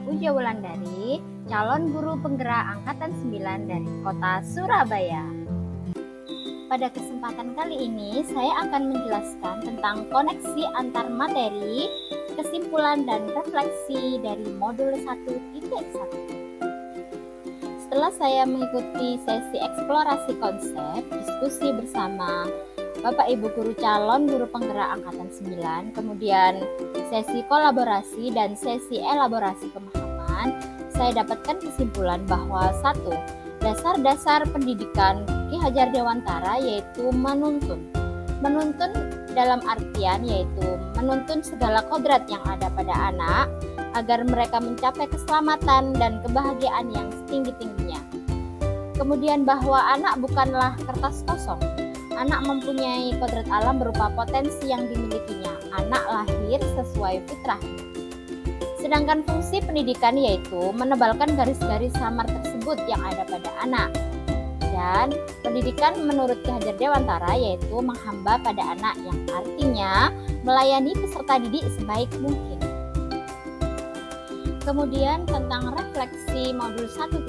Puja Wulandari, calon guru penggerak angkatan 9 dari kota Surabaya. Pada kesempatan kali ini, saya akan menjelaskan tentang koneksi antar materi, kesimpulan dan refleksi dari modul 1.1. Setelah saya mengikuti sesi eksplorasi konsep, diskusi bersama Bapak Ibu guru calon guru penggerak angkatan 9, kemudian sesi kolaborasi dan sesi elaborasi pemahaman, saya dapatkan kesimpulan bahwa 1. Dasar-dasar pendidikan Ki Hajar Dewantara yaitu menuntun. Menuntun dalam artian yaitu menuntun segala kodrat yang ada pada anak agar mereka mencapai keselamatan dan kebahagiaan yang setinggi-tingginya. Kemudian bahwa anak bukanlah kertas kosong. Anak mempunyai kodrat alam berupa potensi yang dimilikinya. Anak lahir sesuai fitrahnya. Sedangkan fungsi pendidikan yaitu menebalkan garis-garis samar tersebut yang ada pada anak. Dan pendidikan menurut Ki Hajar Dewantara yaitu menghamba pada anak, yang artinya melayani peserta didik sebaik mungkin. Kemudian tentang refleksi modul 1.1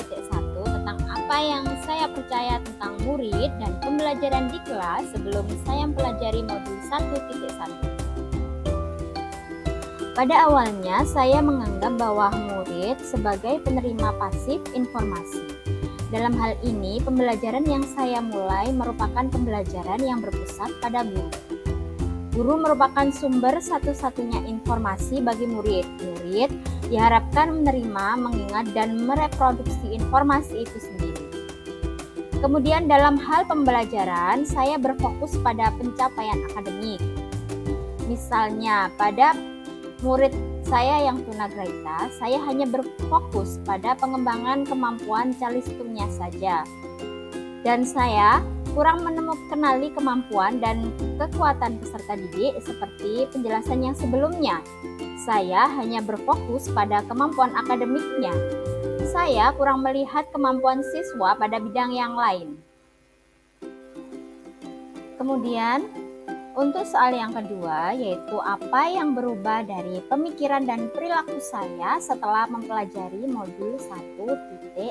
tentang apa yang saya percaya tentang murid dan pembelajaran di kelas sebelum saya mempelajari modul 1.1. Pada awalnya, saya menganggap bahwa murid sebagai penerima pasif informasi. Dalam hal ini, pembelajaran yang saya mulai merupakan pembelajaran yang berpusat pada guru. Guru merupakan sumber satu-satunya informasi bagi murid. Murid diharapkan menerima, mengingat, dan mereproduksi informasi itu sendiri. Kemudian dalam hal pembelajaran, saya berfokus pada pencapaian akademik. Misalnya, pada murid saya yang tunagrahita, saya hanya berfokus pada pengembangan kemampuan calistungnya saja. Dan saya kurang kenali kemampuan dan kekuatan peserta didik seperti penjelasan yang sebelumnya. Saya hanya berfokus pada kemampuan akademiknya. Saya kurang melihat kemampuan siswa pada bidang yang lain. Kemudian, untuk soal yang kedua, yaitu apa yang berubah dari pemikiran dan perilaku saya setelah mempelajari modul 1.1.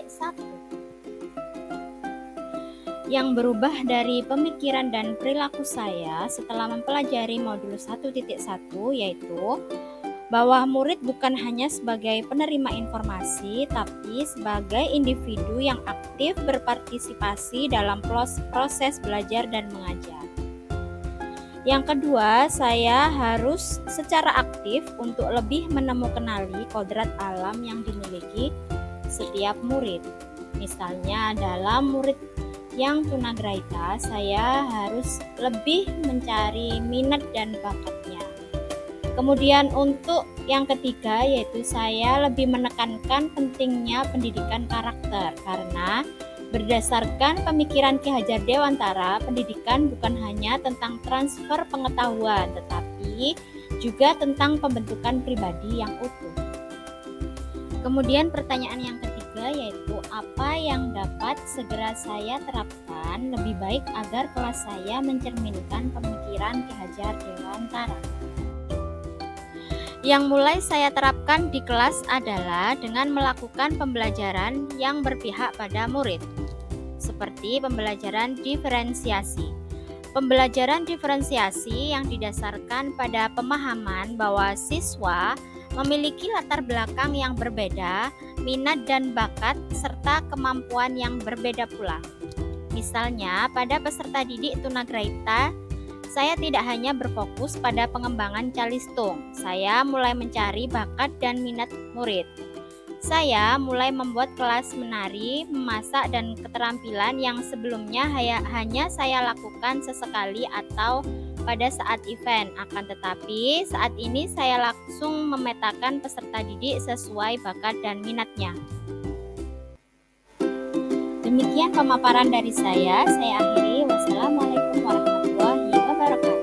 Yang berubah dari pemikiran dan perilaku saya setelah mempelajari modul 1.1 yaitu bahwa murid bukan hanya sebagai penerima informasi, tapi sebagai individu yang aktif berpartisipasi dalam proses belajar dan mengajar. Yang kedua, saya harus secara aktif untuk lebih menemukanali kodrat alam yang dimiliki setiap murid. Misalnya dalam murid yang tunagrahita, saya harus lebih mencari minat dan bakatnya. Kemudian untuk yang ketiga, yaitu saya lebih menekankan pentingnya pendidikan karakter, karena berdasarkan pemikiran Ki Hajar Dewantara, pendidikan bukan hanya tentang transfer pengetahuan, tetapi juga tentang pembentukan pribadi yang utuh. Kemudian pertanyaan yang ketiga yaitu apa yang dapat segera saya terapkan lebih baik agar kelas saya mencerminkan pemikiran Ki Hajar Dewantara. Yang mulai saya terapkan di kelas adalah dengan melakukan pembelajaran yang berpihak pada murid, seperti pembelajaran diferensiasi. Pembelajaran diferensiasi yang didasarkan pada pemahaman bahwa siswa memiliki latar belakang yang berbeda, minat dan bakat, serta kemampuan yang berbeda pula. Misalnya, pada peserta didik tunagrahita, saya tidak hanya berfokus pada pengembangan calistung. Saya mulai mencari bakat dan minat murid. Saya mulai membuat kelas menari, memasak, dan keterampilan yang sebelumnya hanya saya lakukan sesekali atau pada saat event. Akan tetapi, saat ini saya langsung memetakan peserta didik sesuai bakat dan minatnya. Demikian pemaparan dari saya akhiri. Wassalamualaikum warahmatullahi wabarakatuh.